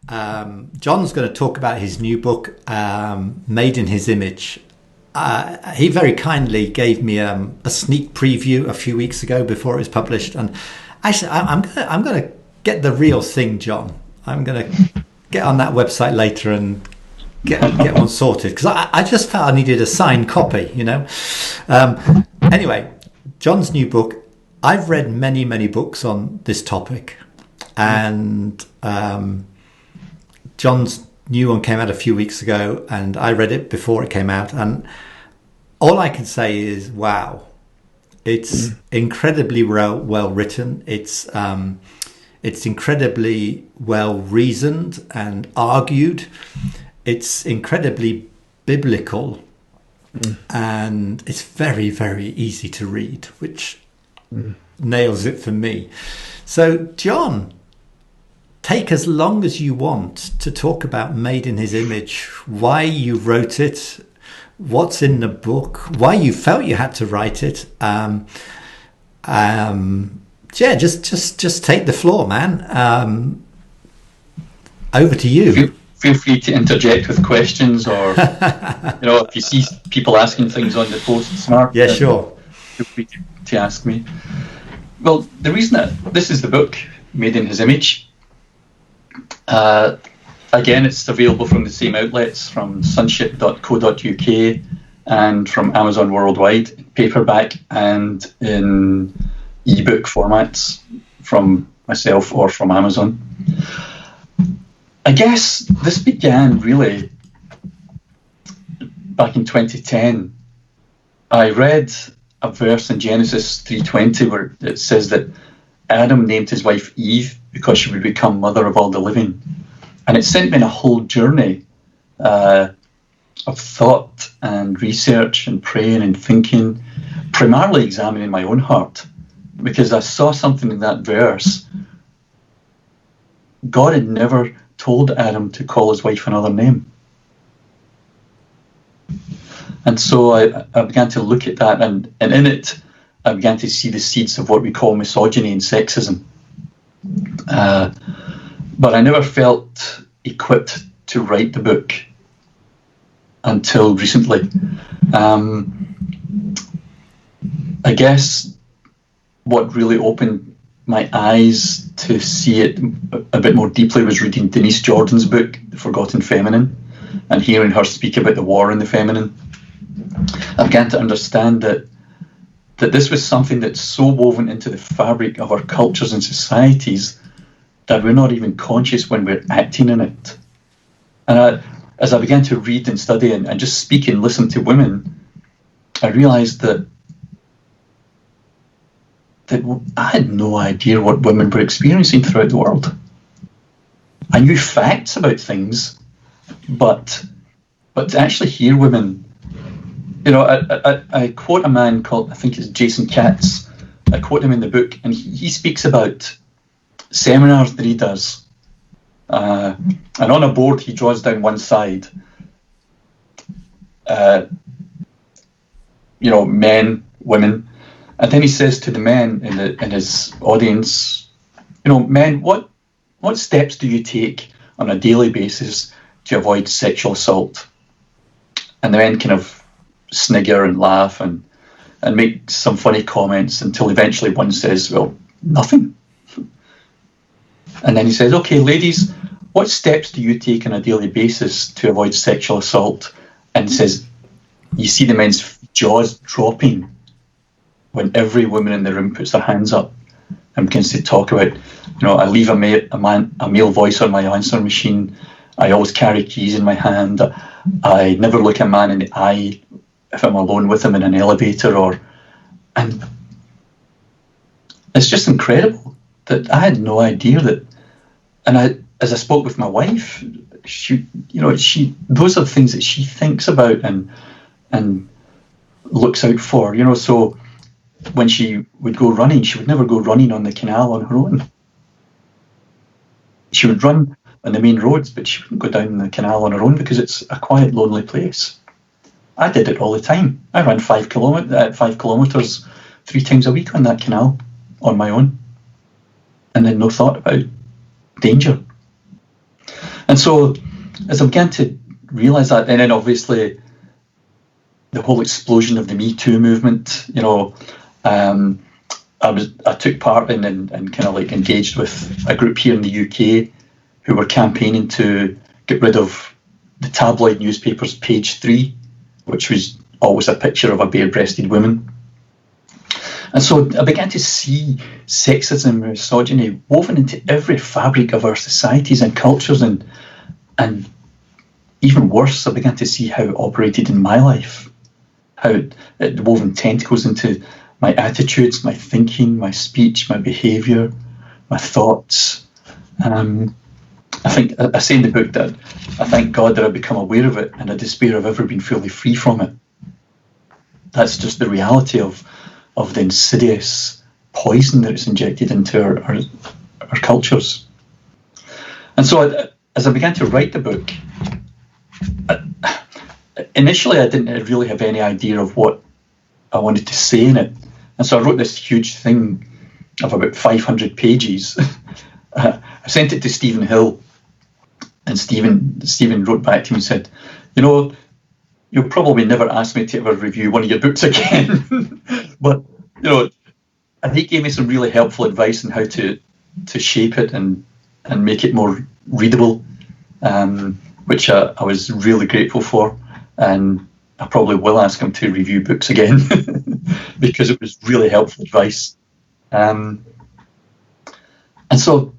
John's going to talk about his new book, Made in His Image. He very kindly gave me a sneak preview a few weeks ago before it was published, and actually, I'm going to get the real thing, John. I'm going to get on that website later and get one sorted, because I just felt I needed a signed copy, you know. Anyway, John's new book. I've read many books on this topic, and John's new one came out a few weeks ago, and I read it before it came out, and all I can say is, wow, it's incredibly well written. It's incredibly well reasoned and argued. It's incredibly biblical, and it's very easy to read, which nails it for me. So, John, take as long as you want to talk about Made in His Image, why you wrote it, what's in the book, why you felt you had to write it. Just take the floor, man. Over to you. Feel free to interject with questions, or if you see people asking things on the posts, Mark. Yeah, sure. Feel free to ask me. Well, the reason that this is the book, Made in His Image, again, it's available from the same outlets, from sunship.co.uk and from Amazon worldwide, paperback and in ebook formats from myself or from Amazon. I guess this began really back in 2010. I read a verse in Genesis 3:20 where it says that Adam named his wife Eve because she would become mother of all the living. And it sent me on a whole journey of thought and research and praying and thinking, primarily examining my own heart, because I saw something in that verse. God had never told Adam to call his wife another name. And so I began to look at that, and in it, I began to see the seeds of what we call misogyny and sexism. But I never felt equipped to write the book until recently. I guess what really opened my eyes to see it a bit more deeply was reading Denise Jordan's book, The Forgotten Feminine, and hearing her speak about the war in the feminine. I began to understand that this was something that's so woven into the fabric of our cultures and societies that we're not even conscious when we're acting in it. And as I began to read and study and just speak and listen to women, I realized that I had no idea what women were experiencing throughout the world. I knew facts about things, but to actually hear women, I quote a man called, I think it's Jason Katz. I quote him in the book, and he speaks about seminars that he does. And on a board, he draws down one side, men, women, and then he says to the men in his audience, men, what steps do you take on a daily basis to avoid sexual assault? And the men kind of snigger and laugh and make some funny comments until eventually one says, well, nothing. And then he says, okay, ladies, what steps do you take on a daily basis to avoid sexual assault? And he says, you see the men's jaws dropping when every woman in the room puts their hands up and begins to talk about, I leave a male voice on my answering machine. I always carry keys in my hand. I never look a man in the eye if I'm alone with him in an elevator. And it's just incredible that I had no idea that. And as I spoke with my wife, she those are the things that she thinks about and looks out for. So when she would go running, she would never go running on the canal on her own. She would run on the main roads, but she wouldn't go down the canal on her own because it's a quiet, lonely place. I did it all the time. I ran 5 kilometers 3 times a week on that canal on my own, and then no thought about danger. And so as I began to realise that, and then obviously the whole explosion of the Me Too movement, I took part in and kind of like engaged with a group here in the UK who were campaigning to get rid of the tabloid newspapers Page 3, which was always a picture of a bare-breasted woman. And so I began to see sexism and misogyny woven into every fabric of our societies and cultures, and even worse, I began to see how it operated in my life, how it woven tentacles into my attitudes, my thinking, my speech, my behaviour, my thoughts. I think I say in the book that I thank God that I've become aware of it, and I despair of ever being fully free from it. That's just the reality of the insidious poison that is injected into our cultures. And so as I began to write the book, initially I didn't really have any idea of what I wanted to say in it. And so I wrote this huge thing of about 500 pages. I sent it to Stephen Hill, and Stephen wrote back to me and said, you'll probably never ask me to ever review one of your books again. But, and he gave me some really helpful advice on how to shape it and make it more readable, which I was really grateful for. And I probably will ask him to review books again because it was really helpful advice. And so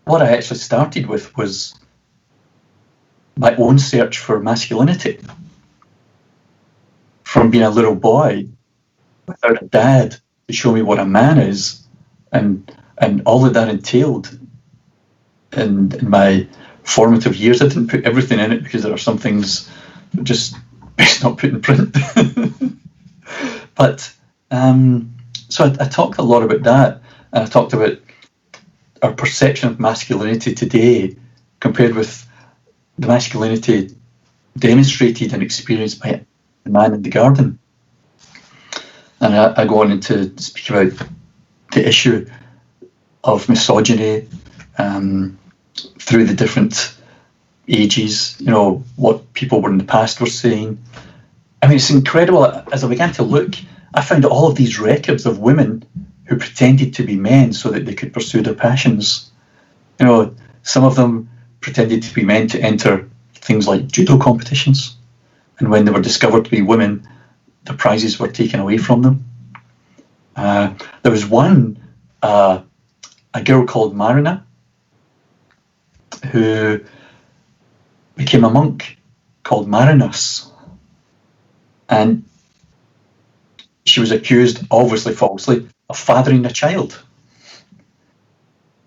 what I actually started with was my own search for masculinity. From being a little boy without a dad to show me what a man is, and all that entailed in my formative years. I didn't put everything in it because there are some things that just best not put in print. But so I talked a lot about that, and I talked about our perception of masculinity today compared with the masculinity demonstrated and experienced by the man in the garden. And I go on to speak about the issue of misogyny through the different ages, what people were in the past were saying. I mean, it's incredible. As I began to look, I found all of these records of women who pretended to be men so that they could pursue their passions. Some of them pretended to be men to enter things like judo competitions. And when they were discovered to be women, the prizes were taken away from them. There was one, a girl called Marina, who became a monk called Marinus. And she was accused, obviously falsely, of fathering a child.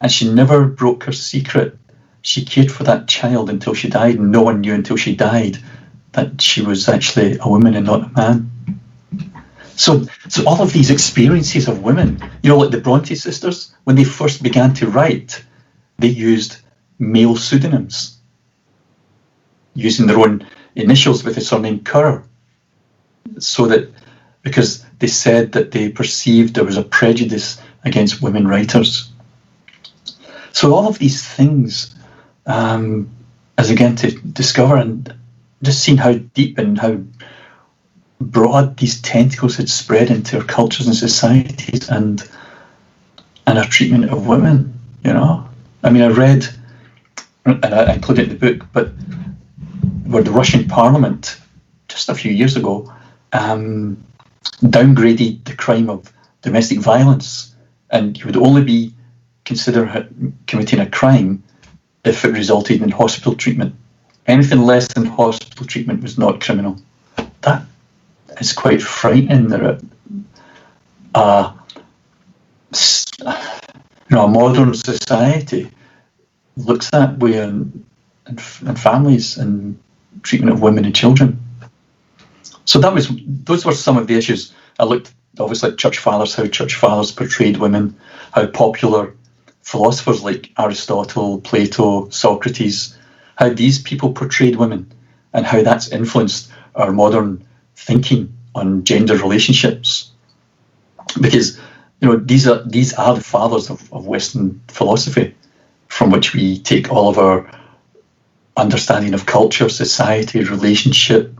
And she never broke her secret. She cared for that child until she died, and no one knew until she died that she was actually a woman and not a man. So all of these experiences of women, like the Bronte sisters, when they first began to write, they used male pseudonyms, using their own initials with the surname Currer, so that because they said that they perceived there was a prejudice against women writers. So all of these things, as again to discover and just seeing how deep and how broad these tentacles had spread into our cultures and societies and our treatment of women, I mean, I read, and I included it in the book, but where the Russian parliament, just a few years ago, downgraded the crime of domestic violence, and you would only be considered committing a crime if it resulted in hospital treatment. Anything less than hospital treatment was not criminal. That is quite frightening that a modern society looks that way in families and treatment of women and children. So those were some of the issues. I looked obviously at church fathers, how church fathers portrayed women, how popular philosophers like Aristotle, Plato, Socrates, how these people portrayed women, and how that's influenced our modern thinking on gender relationships. Because these are the fathers of Western philosophy, from which we take all of our understanding of culture, society, relationship,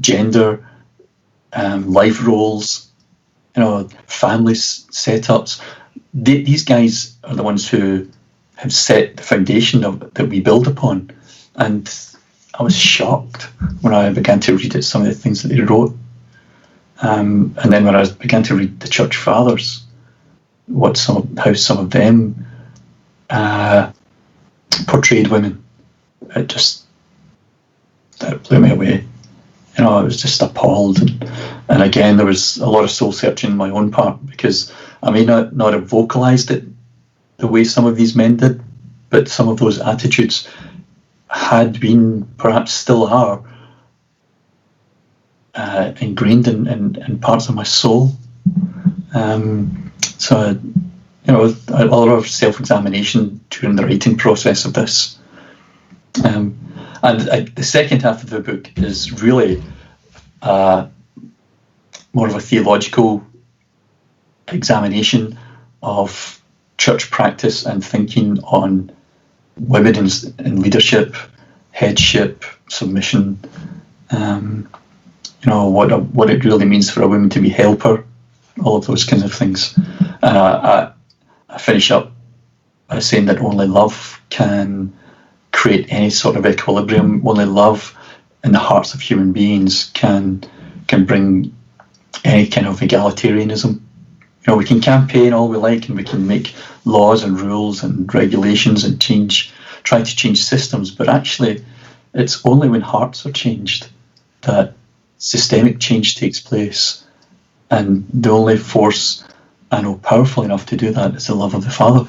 gender, life roles, family setups. These guys are the ones who have set the foundation that we build upon. And I was shocked when I began to read some of the things that they wrote. And then when I began to read the Church Fathers, how some of them portrayed women, that blew me away. I was just appalled. And again, there was a lot of soul searching on my own part, because I may not have vocalized it the way some of these men did, but some of those attitudes had been, perhaps still are, ingrained in parts of my soul. So, a lot of self-examination during the writing process of this. And the second half of the book is really more of a theological examination of church practice and thinking on women in leadership, headship, submission. What it really means for a woman to be helper, all of those kinds of things. And I finish up by saying that only love can create any sort of equilibrium. Only love in the hearts of human beings can bring any kind of egalitarianism. We can campaign all we like, and we can make laws and rules and regulations and try to change systems, but actually it's only when hearts are changed that systemic change takes place. And the only force I know powerful enough to do that is the love of the Father.